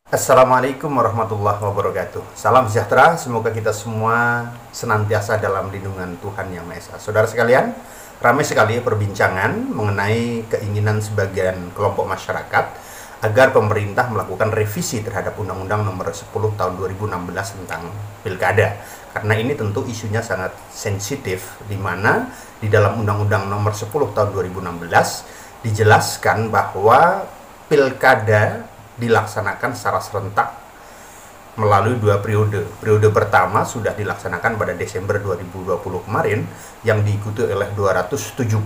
Assalamualaikum warahmatullahi wabarakatuh. Salam sejahtera, semoga kita semua senantiasa dalam lindungan Tuhan Yang Maha Esa. Saudara sekalian, ramai sekali perbincangan mengenai keinginan sebagian kelompok masyarakat agar pemerintah melakukan revisi terhadap Undang-Undang Nomor 10 Tahun 2016 tentang Pilkada. Karena ini tentu isunya sangat sensitif, di mana di dalam Undang-Undang Nomor 10 Tahun 2016 dijelaskan bahwa Pilkada dilaksanakan secara serentak melalui dua periode. Periode pertama sudah dilaksanakan pada Desember 2020 kemarin yang diikuti oleh 270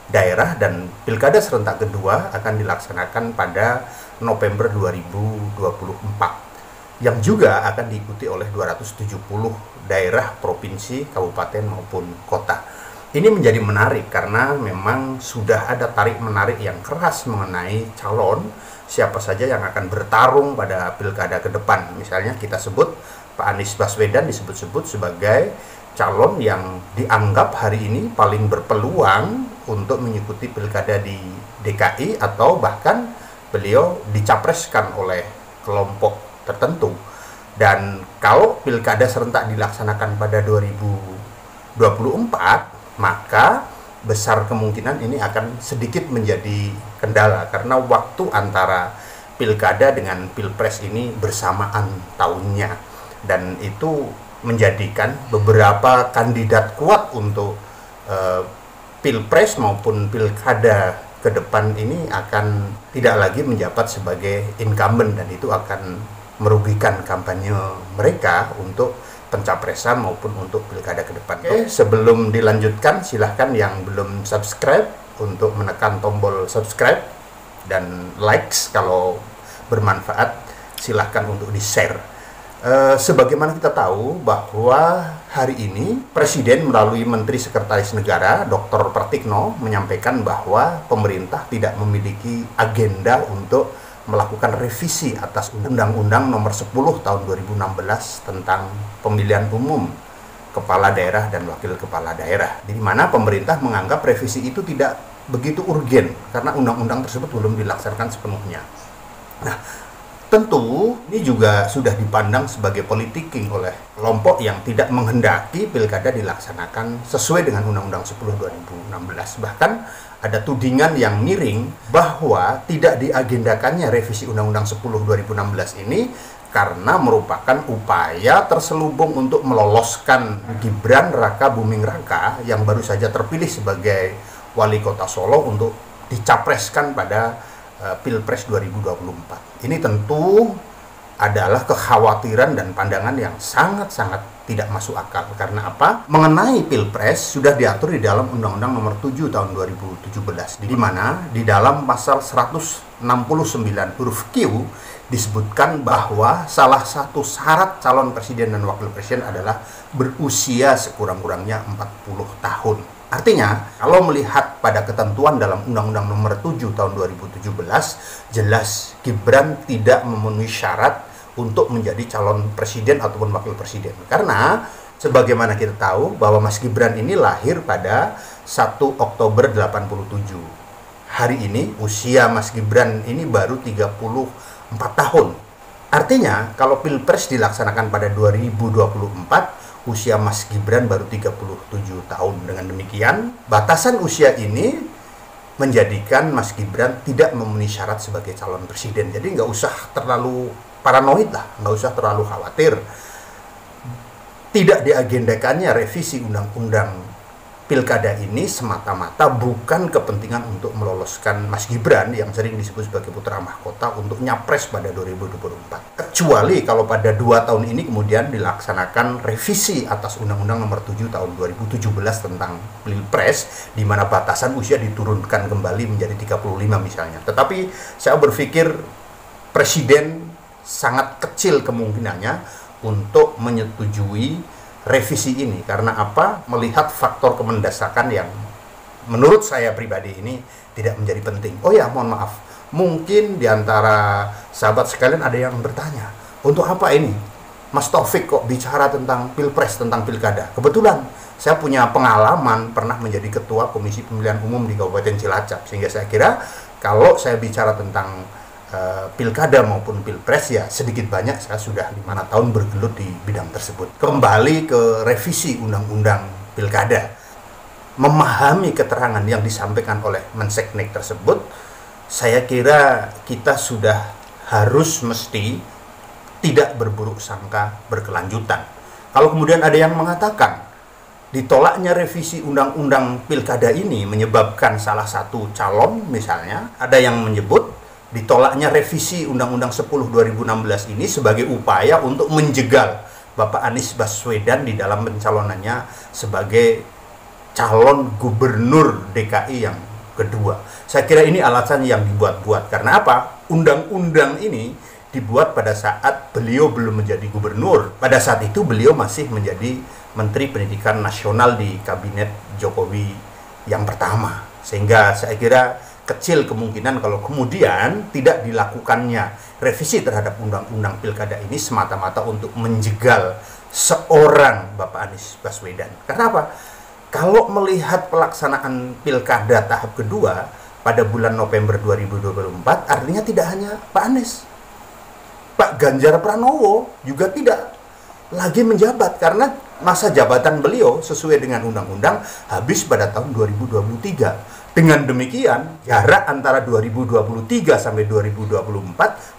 daerah, dan pilkada serentak kedua akan dilaksanakan pada November 2024 yang juga akan diikuti oleh 270 daerah, provinsi, kabupaten maupun kota. Ini menjadi menarik karena memang sudah ada tarik-menarik yang keras mengenai calon siapa saja yang akan bertarung pada pilkada ke depan. Misalnya kita sebut Pak Anies Baswedan disebut-sebut sebagai calon yang dianggap hari ini paling berpeluang untuk mengikuti pilkada di DKI, atau bahkan beliau dicapreskan oleh kelompok tertentu. Dan kalau pilkada serentak dilaksanakan pada 2024, maka besar kemungkinan ini akan sedikit menjadi kendala karena waktu antara pilkada dengan pilpres ini bersamaan tahunnya, dan itu menjadikan beberapa kandidat kuat untuk pilpres maupun pilkada ke depan ini akan tidak lagi menjabat sebagai incumbent, dan itu akan merugikan kampanye mereka untuk pencapresan maupun untuk pilkada ke depan. Oke, sebelum dilanjutkan, silahkan yang belum subscribe untuk menekan tombol subscribe dan likes kalau bermanfaat, silahkan untuk di-share. Sebagaimana kita tahu bahwa hari ini Presiden melalui Menteri Sekretaris Negara Dr. Pratikno menyampaikan bahwa pemerintah tidak memiliki agenda untuk melakukan revisi atas Undang-Undang Nomor 10 Tahun 2016 tentang pemilihan umum kepala daerah dan wakil kepala daerah, di mana pemerintah menganggap revisi itu tidak begitu urgen karena undang-undang tersebut belum dilaksanakan sepenuhnya. Nah, tentu ini juga sudah dipandang sebagai politicking oleh kelompok yang tidak menghendaki pilkada dilaksanakan sesuai dengan Undang-Undang 10 2016. Bahkan ada tudingan yang miring bahwa tidak diagendakannya revisi Undang-Undang 10 2016 ini karena merupakan upaya terselubung untuk meloloskan Gibran Raka Buming Raka yang baru saja terpilih sebagai wali kota Solo untuk dicapreskan pada Pilpres 2024. Ini tentu adalah kekhawatiran dan pandangan yang sangat-sangat tidak masuk akal. Karena apa? Mengenai Pilpres sudah diatur di dalam Undang-Undang Nomor 7 Tahun 2017, di mana di dalam pasal 169 huruf Q disebutkan bahwa salah satu syarat calon presiden dan wakil presiden adalah berusia sekurang-kurangnya 40 tahun. Artinya, kalau melihat pada ketentuan dalam Undang-Undang Nomor 7 Tahun 2017, jelas Gibran tidak memenuhi syarat untuk menjadi calon presiden ataupun wakil presiden. Karena sebagaimana kita tahu bahwa Mas Gibran ini lahir pada 1 Oktober 87. Hari ini usia Mas Gibran ini baru 34 tahun. Artinya, kalau Pilpres dilaksanakan pada 2024, usia Mas Gibran baru 37 tahun. Dengan demikian, batasan usia ini menjadikan Mas Gibran tidak memenuhi syarat sebagai calon presiden. Jadi nggak usah terlalu paranoid lah, nggak usah terlalu khawatir. Tidak diagendakannya revisi undang-undang pilkada ini semata-mata bukan kepentingan untuk meloloskan Mas Gibran yang sering disebut sebagai putra mahkota untuk nyapres pada 2024. Kecuali kalau pada 2 tahun ini kemudian dilaksanakan revisi atas Undang-Undang Nomor 7 Tahun 2017 tentang Pilpres, di mana batasan usia diturunkan kembali menjadi 35 misalnya. Tetapi saya berpikir Presiden sangat kecil kemungkinannya untuk menyetujui revisi ini. Karena apa? Melihat faktor kemendesakan yang menurut saya pribadi ini tidak menjadi penting. Oh ya, mohon maaf, mungkin diantara sahabat sekalian ada yang bertanya, untuk apa ini Mas Taufik kok bicara tentang Pilpres, tentang pilkada? Kebetulan saya punya pengalaman pernah menjadi ketua Komisi Pemilihan Umum di Kabupaten Cilacap, sehingga saya kira kalau saya bicara tentang pilkada maupun pilpres, ya sedikit banyak saya sudah 5 tahun bergelut di bidang tersebut. Kembali ke revisi undang-undang pilkada, memahami keterangan yang disampaikan oleh Menseknek tersebut, saya kira kita sudah harus mesti tidak berburuk sangka berkelanjutan. Kalau kemudian ada yang mengatakan ditolaknya revisi undang-undang pilkada ini menyebabkan salah satu calon, misalnya ada yang menyebut ditolaknya revisi undang-undang 10 2016 ini sebagai upaya untuk menjegal Bapak Anies Baswedan di dalam pencalonannya sebagai calon gubernur DKI yang kedua. Saya kira ini alasan yang dibuat-buat. Karena apa? Undang-undang ini dibuat pada saat beliau belum menjadi gubernur. Pada saat itu beliau masih menjadi Menteri Pendidikan Nasional di Kabinet Jokowi yang pertama. Sehingga saya kira kecil kemungkinan kalau kemudian tidak dilakukannya revisi terhadap undang-undang pilkada ini semata-mata untuk menjegal seorang Bapak Anies Baswedan. Karena apa? Kalau melihat pelaksanaan pilkada tahap kedua pada bulan November 2024, artinya tidak hanya Pak Anies, Pak Ganjar Pranowo juga tidak lagi menjabat karena masa jabatan beliau sesuai dengan undang-undang habis pada tahun 2023. Dengan demikian, jarak antara 2023 sampai 2024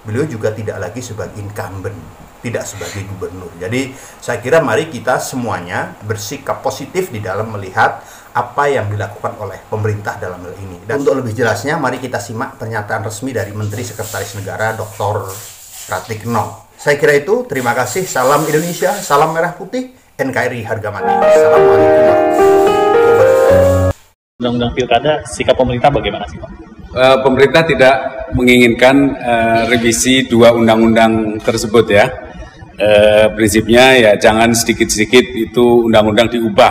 beliau juga tidak lagi sebagai incumbent, tidak sebagai gubernur. Jadi saya kira mari kita semuanya bersikap positif di dalam melihat apa yang dilakukan oleh pemerintah dalam hal ini. Dan untuk lebih jelasnya, mari kita simak pernyataan resmi dari Menteri Sekretaris Negara Dr. Pratikno. Saya kira itu, terima kasih. Salam Indonesia, salam merah putih, NKRI harga mati. Assalamualaikum warahmatullahi wabarakatuh. Undang-undang pilkada, sikap pemerintah bagaimana sih Pak? Pemerintah tidak menginginkan revisi dua undang-undang tersebut ya. Prinsipnya ya jangan sedikit-sedikit itu undang-undang diubah.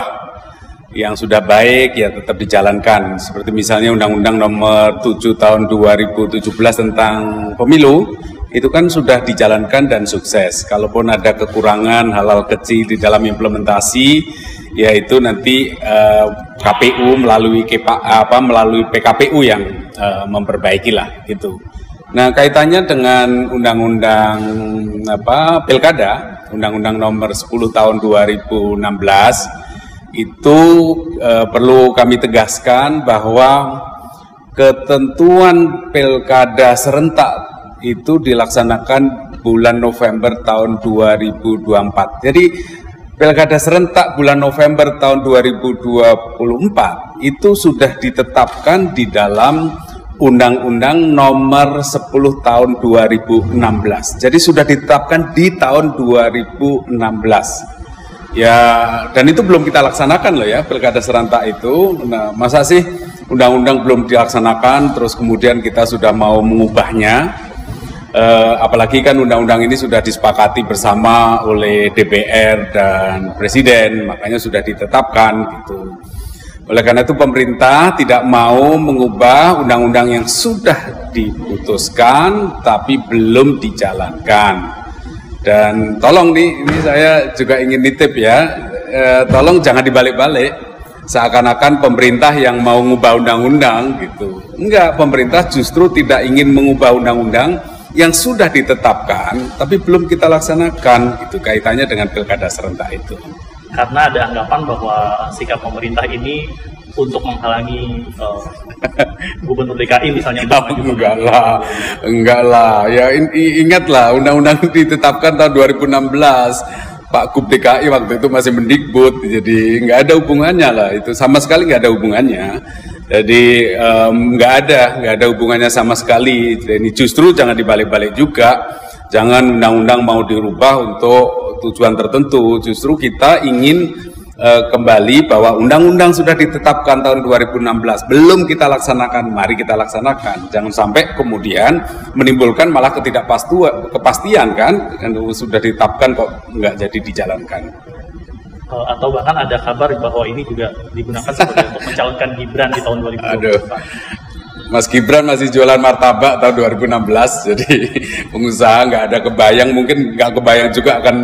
Yang sudah baik ya tetap dijalankan. Seperti misalnya Undang-Undang Nomor 7 Tahun 2017 tentang pemilu, itu kan sudah dijalankan dan sukses. Kalaupun ada kekurangan hal-hal kecil di dalam implementasi, yaitu nanti KPU melalui PKPU yang memperbaiki lah gitu. Nah, kaitannya dengan undang-undang pilkada, Undang-Undang Nomor 10 Tahun 2016 itu perlu kami tegaskan bahwa ketentuan pilkada serentak itu dilaksanakan bulan November tahun 2024. Jadi pilkada serentak bulan November tahun 2024 itu sudah ditetapkan di dalam Undang-Undang Nomor 10 Tahun 2016. Jadi sudah ditetapkan di tahun 2016. Ya, dan itu belum kita laksanakan loh ya, pilkada serentak itu. Nah, masa sih undang-undang belum dilaksanakan, terus kemudian kita sudah mau mengubahnya? Apalagi kan undang-undang ini sudah disepakati bersama oleh DPR dan Presiden, makanya sudah ditetapkan gitu. Oleh karena itu pemerintah tidak mau mengubah undang-undang yang sudah diputuskan tapi belum dijalankan. Dan tolong nih, ini saya juga ingin nitip ya, tolong jangan dibalik-balik, seakan-akan pemerintah yang mau mengubah undang-undang gitu. Enggak, pemerintah justru tidak ingin mengubah undang-undang yang sudah ditetapkan, tapi belum kita laksanakan, itu kaitannya dengan pilkada serentak itu. Karena ada anggapan bahwa sikap pemerintah ini untuk menghalangi gubernur DKI misalnya. Enggak lah. Ya ingatlah undang-undang ditetapkan tahun 2016. Pak Gub DKI waktu itu masih mendikbud, jadi nggak ada hubungannya lah. Itu sama sekali nggak ada hubungannya. Jadi nggak ada hubungannya sama sekali. Jadi justru jangan dibalik-balik juga. Jangan undang-undang mau dirubah untuk tujuan tertentu. Justru kita ingin kembali bahwa undang-undang sudah ditetapkan tahun 2016, belum kita laksanakan, mari kita laksanakan. Jangan sampai kemudian menimbulkan malah kepastian kan sudah ditetapkan kok nggak jadi dijalankan. Atau bahkan ada kabar bahwa ini juga digunakan sebagai untuk mencalonkan Gibran di tahun 2024. Mas Gibran masih jualan martabak tahun 2016, jadi pengusaha nggak ada kebayang, mungkin nggak kebayang juga akan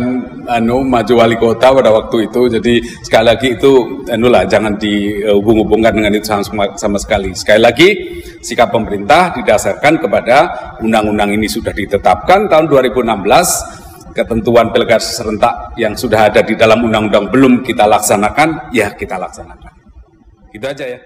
maju wali kota pada waktu itu. Jadi sekali lagi itu jangan dihubung-hubungkan dengan itu sama sekali. Sekali lagi sikap pemerintah didasarkan kepada undang-undang ini sudah ditetapkan tahun 2016, ketentuan pilkada serentak yang sudah ada di dalam undang-undang belum kita laksanakan, ya kita laksanakan. Gitu aja ya.